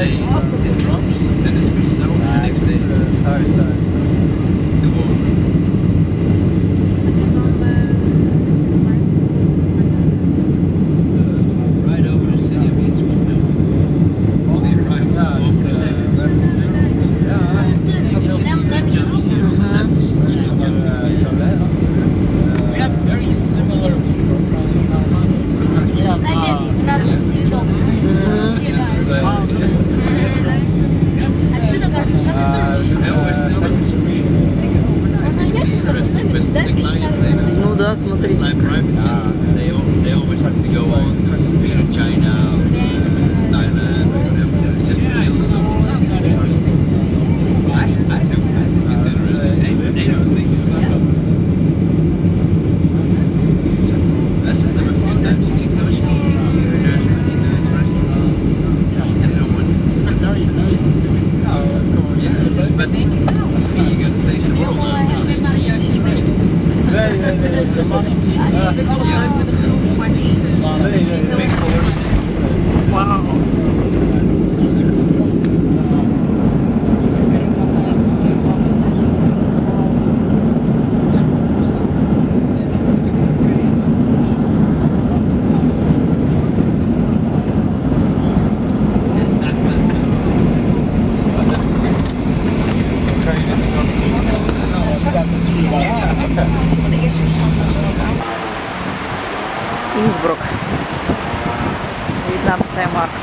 day it drops, then it's good snow. The next day it's too warm. Right over the city of Innsbruck. All the arrival over the city. We have very similar view from because we have Разных цветов. Отсюда кажется, как это and we're still in the street. можно взять что-то сами But сюда the clients, they Ну да, смотри. like private jets. They always have to go on to China, Thailand, or whatever. It's just a field stop. I think it's interesting. They don't think it's interesting. I said them a few times. You should go skiing. There's many nice restaurants. And they don't want to. Very, very specific. Yeah, it is, but you got to taste the world. It's a money. Big horse. Инсбрук. 19 марта.